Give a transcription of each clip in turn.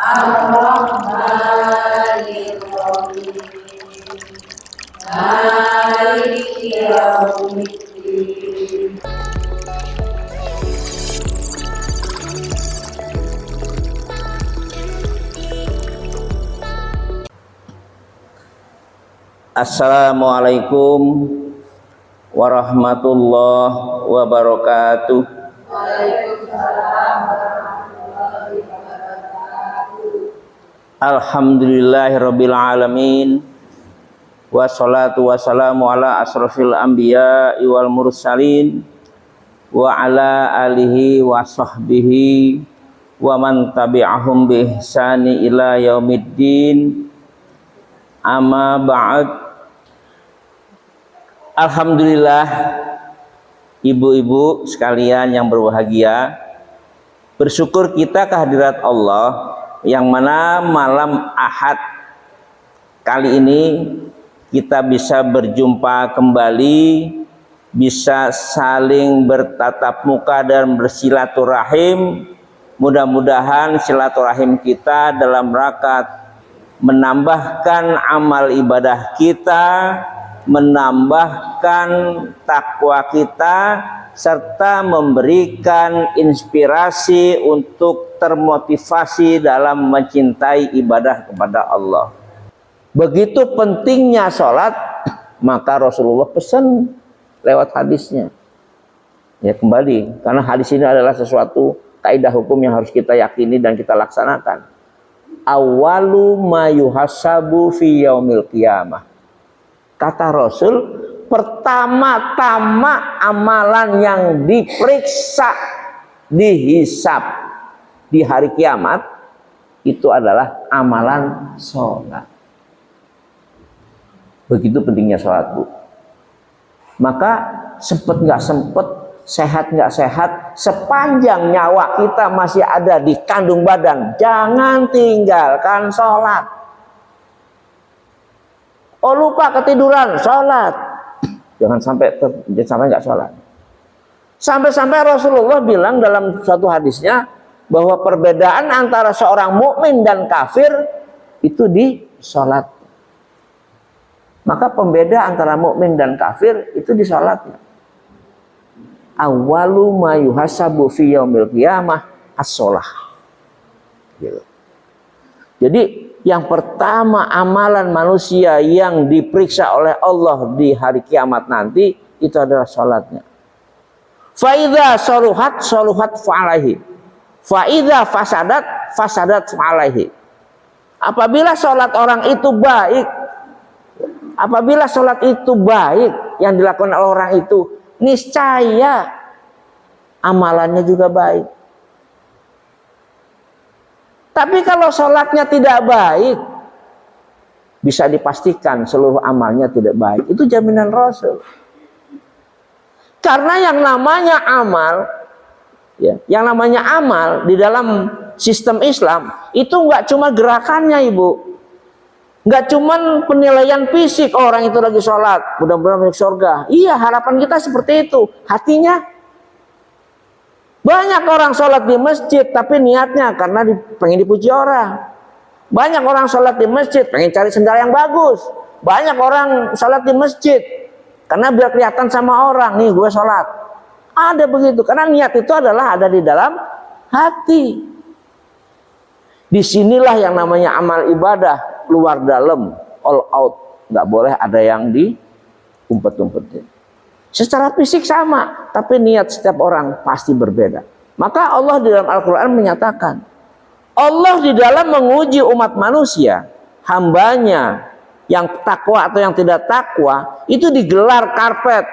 Ar-Rahmanir Rahim. Maliki Yaumiddin. Assalamualaikum warahmatullahi wabarakatuh. Waalaikumsalam warahmatullahi wabarakatuh. Alhamdulillahirabbil alamin. Wassalatu wassalamu ala asrofil anbiya wal mursalin wa ala alihi wa sahbihi wa man tabi'ahum bi ihsani ila yaumiddin. Amma ba'd. Alhamdulillah, ibu-ibu sekalian yang berbahagia, bersyukur kita kehadirat Allah yang mana malam Ahad kali ini kita bisa berjumpa kembali, bisa saling bertatap muka dan bersilaturahim. Mudah-mudahan silaturahim kita dalam rangka menambahkan amal ibadah kita, menambahkan takwa kita, serta memberikan inspirasi untuk termotivasi dalam mencintai ibadah kepada Allah. Begitu pentingnya sholat, maka Rasulullah pesan lewat hadisnya. Ya kembali, karena hadis ini adalah sesuatu kaidah hukum yang harus kita yakini dan kita laksanakan. Awalu ma yuhasabu fi yaumil qiyamah. Kata Rasul, pertama-tama amalan yang diperiksa, dihisab di hari kiamat itu adalah amalan sholat. Begitu pentingnya sholat, Bu. Maka sempet nggak sempet, sehat nggak sehat, sepanjang nyawa kita masih ada di kandung badan, jangan tinggalkan sholat. Oh lupa ketiduran, sholat. Jangan sampai nggak sholat. Sampai-sampai Rasulullah bilang dalam suatu hadisnya bahwa perbedaan antara seorang mukmin dan kafir itu di sholat. Maka pembeda antara mukmin dan kafir itu di sholatnya. Awalu ma yuhasabu fi yaumil qiyamah as-sholah. Gitu. Jadi yang pertama amalan manusia yang diperiksa oleh Allah di hari kiamat nanti itu adalah sholatnya. Faidha soluhat fa'alaihi. Faidha fasadat fa'alaihi. Apabila sholat orang itu baik, apabila sholat itu baik yang dilakukan oleh orang itu, niscaya amalannya juga baik. Tapi kalau sholatnya tidak baik, bisa dipastikan seluruh amalnya tidak baik. Itu jaminan Rasul. Karena yang namanya amal, ya, yang namanya amal di dalam sistem Islam itu nggak cuma gerakannya, Ibu. Nggak cuma penilaian fisik, oh, orang itu lagi sholat, mudah-mudahan masuk surga. Iya, harapan kita seperti itu. Hatinya, banyak orang sholat di masjid tapi niatnya karena pengen dipuji orang. Banyak orang sholat di masjid pengen cari sendal yang bagus. Banyak orang sholat di masjid karena biar kelihatan sama orang, nih gue sholat. Ada begitu, karena niat itu adalah ada di dalam hati. Disinilah yang namanya amal ibadah, luar dalam, all out. Nggak boleh ada yang diumpet-umpetin. Secara fisik sama, tapi niat setiap orang pasti berbeda. Maka Allah di dalam Al-Quran menyatakan, Allah di dalam menguji umat manusia, hambanya yang takwa atau yang tidak takwa, itu digelar karpet.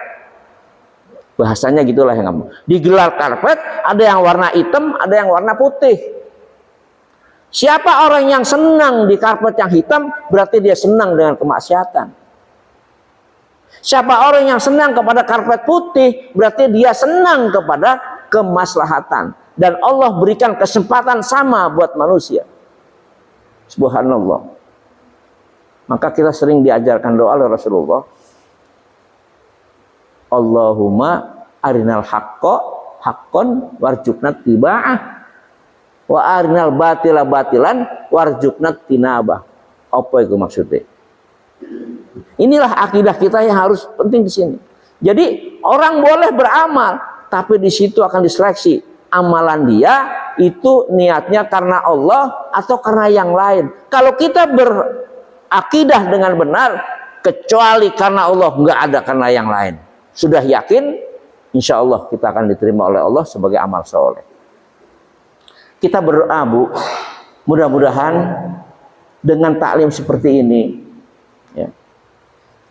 Bahasanya gitulah yang kamu. Digelar karpet, ada yang warna hitam, ada yang warna putih. Siapa orang yang senang di karpet yang hitam, berarti dia senang dengan kemaksiatan. Siapa orang yang senang kepada karpet putih, berarti dia senang kepada kemaslahatan. Dan Allah berikan kesempatan sama buat manusia. Subhanallah. Maka kita sering diajarkan doa oleh Rasulullah. Allahumma arinal haqqo haqqon warjukna tiba'ah. wa arinal batila batilan warzuqna tinabah. Apa itu maksudnya? Inilah akidah kita yang harus penting di sini. Jadi orang boleh beramal, tapi di situ akan diseleksi amalan dia itu niatnya karena Allah atau karena yang lain. Kalau kita berakidah dengan benar, kecuali karena Allah, nggak ada karena yang lain, sudah yakin, insya Allah kita akan diterima oleh Allah sebagai amal soleh. Kita berdoa, Bu, mudah-mudahan dengan taklim seperti ini, ya,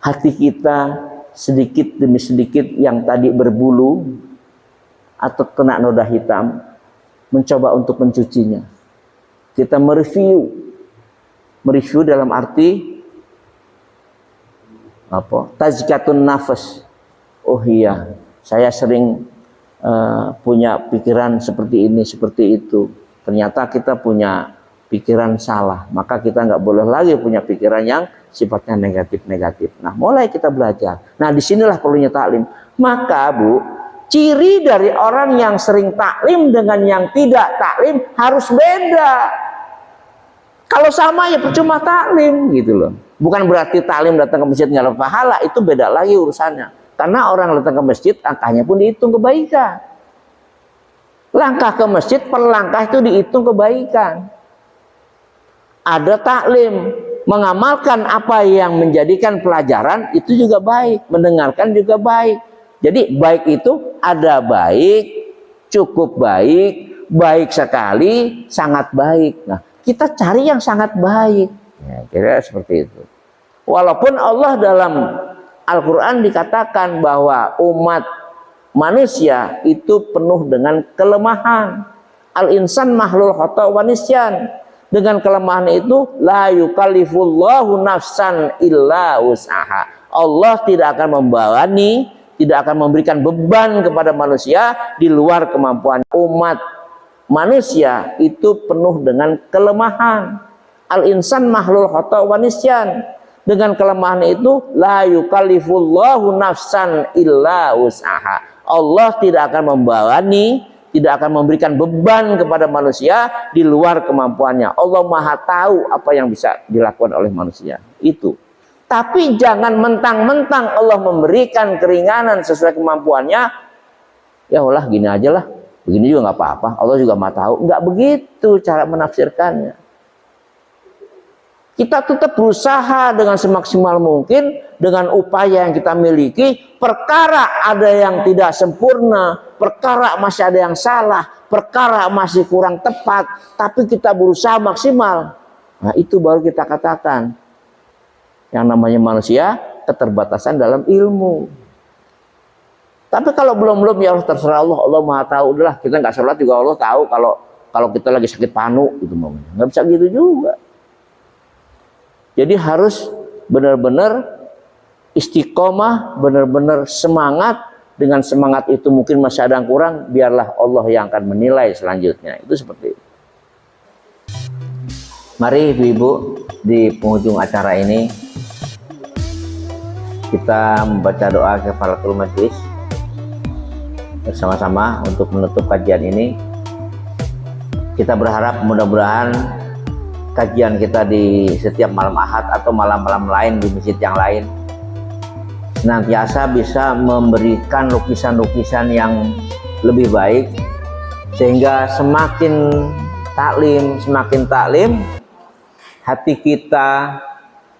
hati kita sedikit demi sedikit yang tadi berbulu atau kena noda hitam, mencoba untuk mencucinya. Kita mereview dalam arti apa? Tazkiyatun nafas. Oh iya, saya sering punya pikiran seperti ini, seperti itu. Ternyata kita punya pikiran salah, maka kita nggak boleh lagi punya pikiran yang sifatnya negatif-negatif. Nah, mulai kita belajar. Nah, disinilah perlunya taklim. Maka, Bu, ciri dari orang yang sering taklim dengan yang tidak taklim harus beda. Kalau sama ya percuma taklim gitu loh. Bukan berarti taklim datang ke masjid nggak dapat pahala, itu beda lagi urusannya. Karena orang datang ke masjid, angkanya pun dihitung kebaikan. Langkah ke masjid per langkah itu dihitung kebaikan. Ada taklim, mengamalkan apa yang menjadikan pelajaran itu juga baik, mendengarkan juga baik. Jadi baik itu ada baik, cukup baik, baik sekali, sangat baik. Nah, kita cari yang sangat baik. Ya, kira seperti itu. Walaupun Allah dalam Al-Quran dikatakan bahwa umat manusia itu penuh dengan kelemahan. Al-insan mahlul khata' wa nisyan. Dengan kelemahan itu la yukallifullahu nafsan illa wus'aha. Allah tidak akan membebani, tidak akan memberikan beban kepada manusia di luar kemampuan. Umat manusia itu penuh dengan kelemahan. Al-insan mahlul khata' wa nisyan. Dengan kelemahan itu la yukallifullahu nafsan illa wus'aha. Allah tidak akan membebani, tidak akan memberikan beban kepada manusia di luar kemampuannya. Allah Maha tahu apa yang bisa dilakukan oleh manusia. Itu. Tapi jangan mentang-mentang Allah memberikan keringanan sesuai kemampuannya. Ya Allah, gini aja lah. Begini juga nggak apa-apa. Allah juga Maha tahu. Nggak begitu cara menafsirkannya. Kita tetap berusaha dengan semaksimal mungkin dengan upaya yang kita miliki. Perkara ada yang tidak sempurna, perkara masih ada yang salah, perkara masih kurang tepat, tapi kita berusaha maksimal. Nah, itu baru kita katakan yang namanya manusia keterbatasan dalam ilmu. Tapi kalau belum ya Allah, terserah Allah, Allah Maha tahu. Udahlah, kita nggak sholat juga Allah tahu kalau kita lagi sakit panu gitu, nggak bisa gitu juga. Jadi harus benar-benar istiqomah, benar-benar semangat. Dengan semangat itu mungkin masih ada yang kurang, biarlah Allah yang akan menilai selanjutnya. Itu seperti itu. Mari ibu-ibu, di penghujung acara ini kita membaca doa kafaratul majlis bersama-sama untuk menutup kajian ini. Kita berharap mudah-mudahan kajian kita di setiap malam Ahad atau malam-malam lain di masjid yang lain senantiasa bisa memberikan lukisan-lukisan yang lebih baik, sehingga semakin taklim hati kita,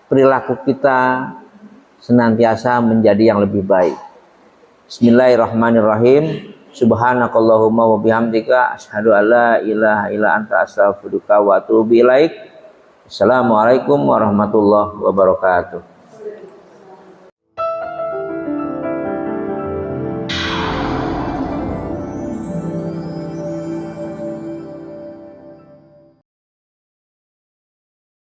perilaku kita senantiasa menjadi yang lebih baik. Bismillahirrahmanirrahim. Subhanakallahumma wa bihamdika asyhadu an la ilaha illa anta astaghfiruka wa atubu ilaik. Assalamualaikum warahmatullahi wabarakatuh.